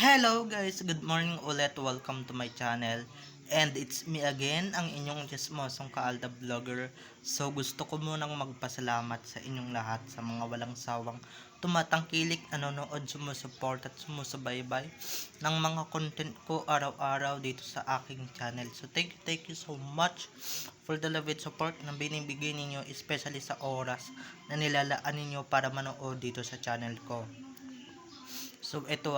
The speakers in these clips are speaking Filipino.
Hello guys, good morning ulit. Welcome to my channel. And it's me again, ang inyong chismosong kaalda vlogger. So gusto ko munang magpasalamat sa inyong lahat sa mga walang sawang tumatangkilik, nanonood, sumusuport at sumusubaybay ng mga content ko araw-araw dito sa aking channel. So thank you so much for the love and support na binibigay ninyo, especially sa oras na nilalaan ninyo para manood dito sa channel ko. So ito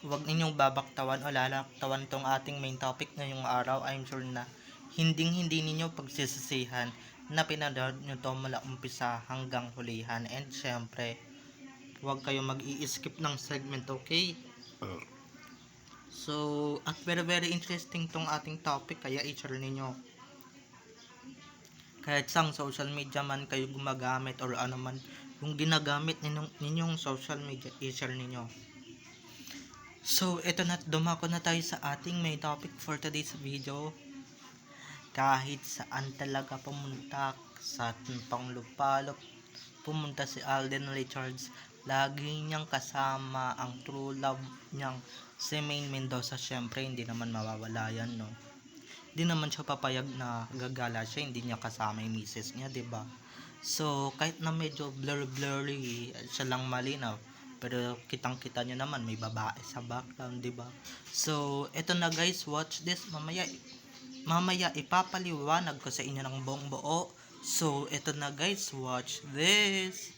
huwag ninyong babaktawan o lalaktawan tong ating main topic ngayong araw. I'm sure na hindi ninyo pagsisisihan na pinanood nyo to mula umpisa hanggang hulihan. And syempre, huwag kayo mag-i-skip ng segment, okay? So, at very interesting tong ating topic, kaya i-share ninyo. Kahit sang social media man kayo gumagamit or ano man yung ginagamit ninyong social media, i-share ninyo. So, ito na, dumako na tayo sa ating main topic for today's video. Kahit saan talaga pumunta sa panglupalop, pumunta si Alden Richards, lagi niyang kasama ang true love niyang si Maine Mendoza. Syempre, hindi naman mawawala yan, no? Hindi naman siya papayag na gagala siya, hindi niya kasama yung misis niya, diba? So, kahit na medyo blurry, siya lang malinaw. Pero kitang-kita nyo naman, may babae sa background, diba? So, eto na guys, watch this. Mamaya ipapaliwanag ko sa inyo ng buong buo. So, eto na guys, watch this.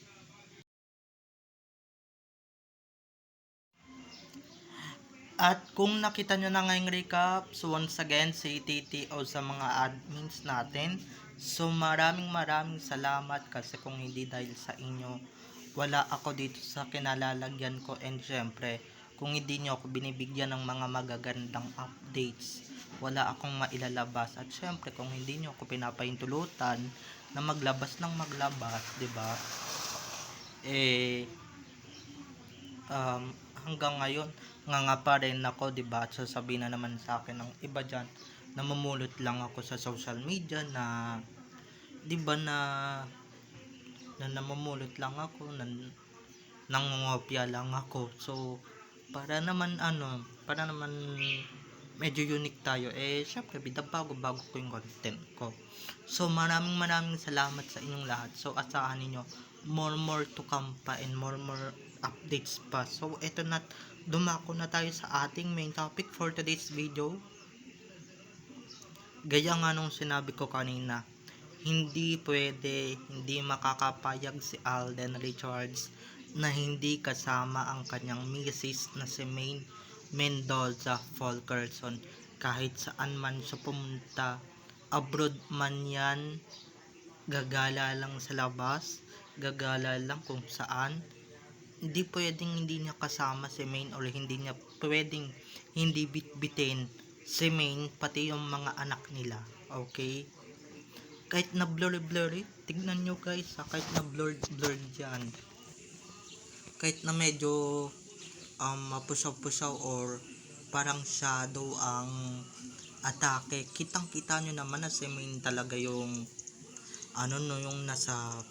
At kung nakita nyo na ngayong recap, so once again, si TTO sa mga admins natin. So, maraming salamat kasi kung hindi dahil sa inyo, wala ako dito sa kinalalagyan ko. And syempre, kung hindi nyo ako binibigyan ng mga magagandang updates, wala akong mailalabas. At syempre, kung hindi nyo ako pinapahintulutan na maglabas, 'di ba? Hanggang ngayon nga pa rin ako, 'di ba? At sasabihin na naman sa akin ng iba diyan, namumulot lang ako sa social media na 'di ba na namumulot lang ako, nangongopya lang ako. So para naman medyo unique tayo, syempre bago ko yung content ko. So maraming salamat sa inyong lahat. So asahan niyo more to come pa and more updates pa. So eto na, dumako na tayo sa ating main topic for today's video. Gaya nga nung sinabi ko kanina, hindi makakapayag si Alden Richards na hindi kasama ang kanyang misis na si Maine Mendoza Fulkerson. Kahit saan man siya pumunta, abroad man yan, gagala lang sa labas, gagala lang kung saan, hindi pwedeng hindi niya kasama si Maine, or hindi niya pwedeng hindi bitbitin si Maine, pati yung mga anak nila, okay? Kahit na blurry, tignan nyo guys, kahit na blurred dyan, kahit na medyo mapusaw or parang shadow ang atake, kitang kita nyo naman na si Maine talaga yung yung nasa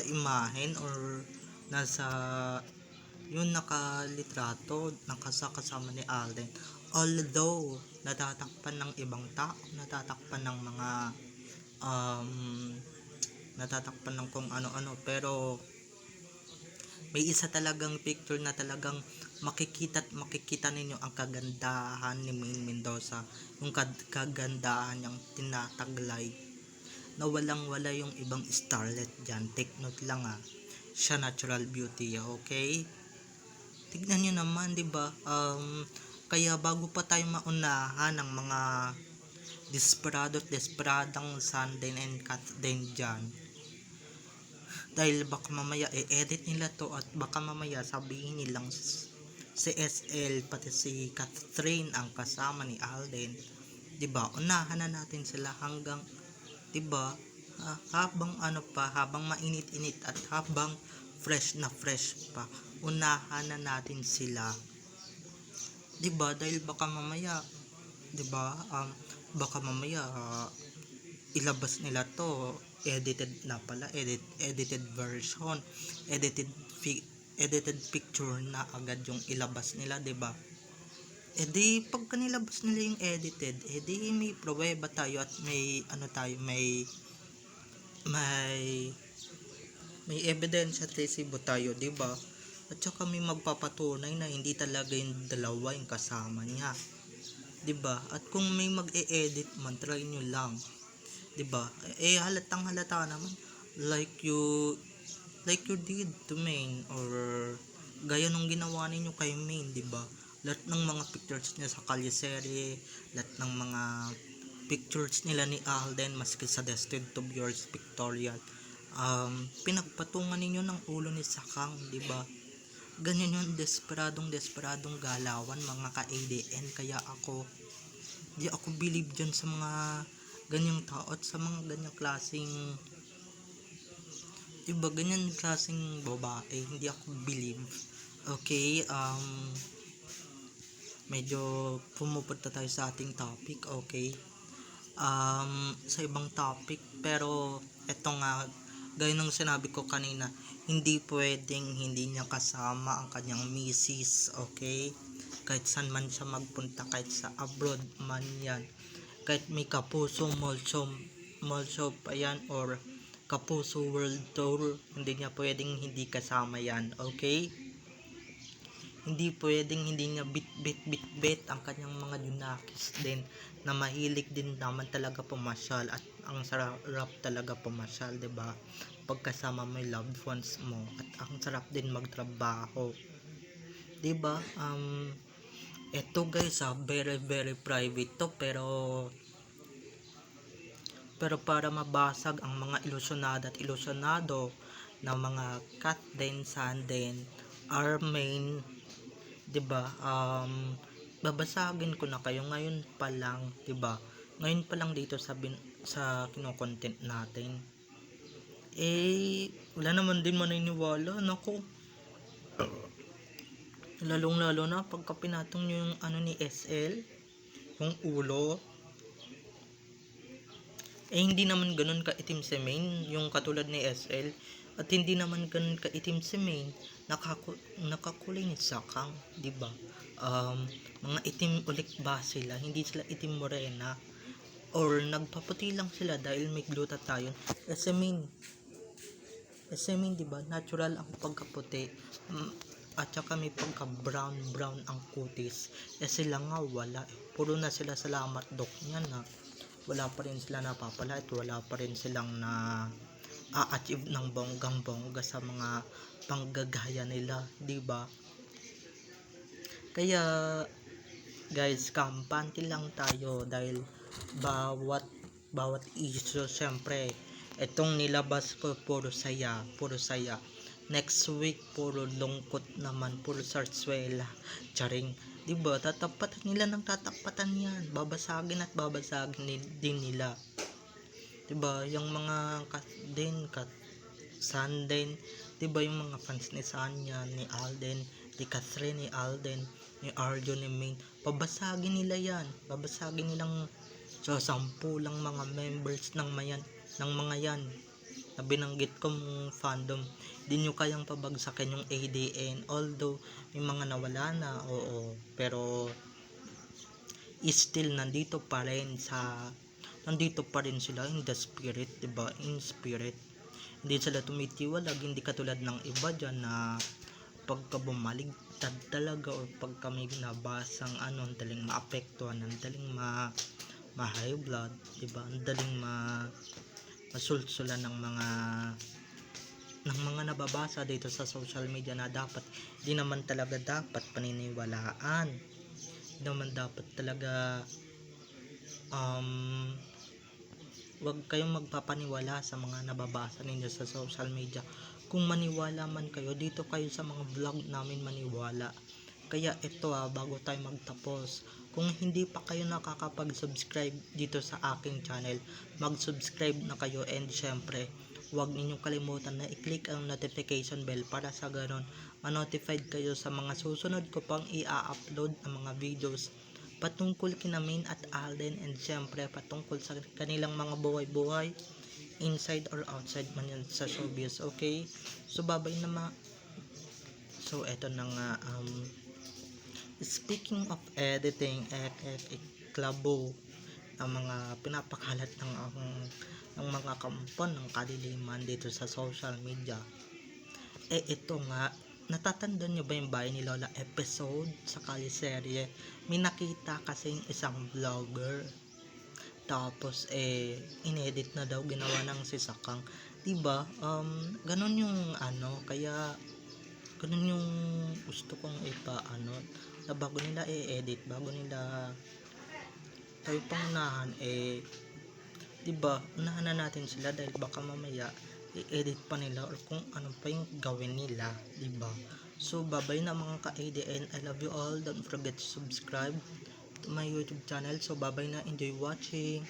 imahen or nasa yung nakalitrato, nakasama ni Alden. Although natatakpan ng ibang tao, natatakpan ng mga natatakpan ng kung ano-ano, pero may isa talagang picture na talagang makikita ninyo ang kagandahan ni Maine Mendoza, yung kagandahan niyang tinataglay, na walang-wala yung ibang starlet dyan. Take note lang siya natural beauty, okay? Tignan nyo naman, diba? Kaya bago pa tayo maunahan ng mga desperadang Sunday and Cat din dyan, dahil baka mamaya i-edit nila to at baka mamaya sabihin nilang si SL pati si Catherine ang kasama ni Alden, diba? Unahan na natin sila hanggang, diba, habang habang mainit-init at habang fresh pa, unahan na natin sila, diba? Dahil baka mamaya, diba, ilabas nila to edited na pala, edited version, edited edited picture na agad yung ilabas nila, 'di ba? E di pagka nilabas nila yung edited, e di may pruweba tayo at may ano tayo, may may ebidensya at resibo tayo, 'di ba? At saka may magpapatunay na hindi talaga yung dalawa yung kasama niya, 'di ba? At kung may mag-e-edit man, try nyo lang, 'di ba? Eh halatang halata naman like you did to Main, or gaya nung ginawa ninyo kay Main, 'di ba? Lahat ng mga pictures niya sa Kalisere, lahat ng mga pictures nila ni Alden maski sa Destined to be Yours pictorial, pinagpatungan ninyo ng ulo ni Sakang, 'di ba? Ganyan yung desperadong galawan mga ka-ADN. Kaya di ako believe dyan sa mga ganyang tao at sa mga ganyang klaseng, iba ganyan klaseng babae, hindi ako believe. Okay, medyo pumupunta tayo sa ating topic. Okay, sa ibang topic, pero eto nga, gaya ng sinabi ko kanina, hindi pwedeng hindi niya kasama ang kanyang misis. Okay, kahit saan man siya magpunta, kahit sa abroad man yan, kahit may Kapuso mall shop ayan, or Kapuso World Tour, hindi niya pwedeng hindi kasama yan. Okay, hindi pwedeng hindi niya bit ang kanyang mga junakis din, na mahilig din naman talaga pumasyal, at ang sarap talaga pumasyal, 'di ba? Pagkasama mo yung loved ones mo, at ang sarap din magtrabaho, 'di ba? Eto guys, very private to, pero para mabasag ang mga ilusyonado at ilusyonado ng mga Kat Den, San Den, Armain, 'di ba? Babasagin ko na kayo ngayon pa lang, 'di ba? Ngayon pa lang dito sa kino-content natin. Eh wala naman din maniniwala, nako. Lalong-lalo na pagka pinatong nyo yung ano ni SL, yung ulo. Eh hindi naman ganun kaitim si Main, yung katulad ni SL. At hindi naman ganun kaitim si Main, nakakulay ni Sakang, 'di ba? Mga itim ulit ba sila? Hindi sila itim morena, or nagpaputi lang sila dahil may glutathione. Main, 'di ba? Natural ang pagkaputi. At saka may pagka brown ang kutis. Eh sila nga wala. Puro na sila salamat dok niyan na wala pa rin sila napapala, at wala pa rin silang na a-achieve ng bonggang-bongga sa mga panggagaya nila, 'di ba? Kaya guys, kampante lang tayo, dahil bawat issue, syempre etong nilabas ko puro saya. Next week puro lungkot naman, puro sarswela, charing, 'di ba? Tatapatan nila ng tatapatan yan, babasagin din nila, 'di ba? Yung mga Sanden, 'di ba, yung mga fans ni Sanya, ni Alden, ni Catherine, ni Alden, ni Arjo, ni Main, babasagin nila yan, babasagin nilang sa 10 lang mga members ng mga yan na binanggit kong fandom. Di nyo kayang pabagsakin yung ADN, although may mga nawala na, oo, pero still nandito pa rin sila in the spirit, 'di ba? In spirit, hindi sila tumitiwalag, hindi katulad ng iba dyan na pagka bumaligtad talaga, o pagka may nabasang ang daling maapektuhan, ang daling ma-high blood, 'di ba? Ang daling masulsulan ng mga nababasa dito sa social media, na dapat di naman talaga dapat paniniwalaan. Di naman dapat talaga wag kayong magpapaniwala sa mga nababasa ninyo sa social media. Kung maniwala man kayo, dito kayo sa mga vlog namin maniwala. Kaya ito bago tayo magtapos, kung hindi pa kayo nakakapag-subscribe dito sa aking channel, mag-subscribe na kayo, and syempre huwag ninyong kalimutan na i-click ang notification bell para sa ganon ma-notified kayo sa mga susunod ko pang i-upload ng mga videos patungkol kina Main at Alden, and syempre patungkol sa kanilang mga buhay-buhay inside or outside man yan sa showbiz. Okay, so So eto na nga, speaking of editing, klabo ang mga pinapakalat ng mga kampon ng kadiliman dito sa social media. Ito nga, natatandaan nyo ba yung Bahay ni Lola episode sa Kaliserye? May nakita kasing isang vlogger, tapos inedit na daw, ginawa ng sisakang, diba? Ganun yung kaya ganun yung gusto kong na bago nila i-edit, bago nila tayo pangunahan, diba, unahan na natin sila dahil baka mamaya i-edit pa nila or kung ano pa yung gawin nila, diba? So babay na mga ka-ADN, I love you all, don't forget to subscribe to my YouTube channel. So babay na, enjoy watching.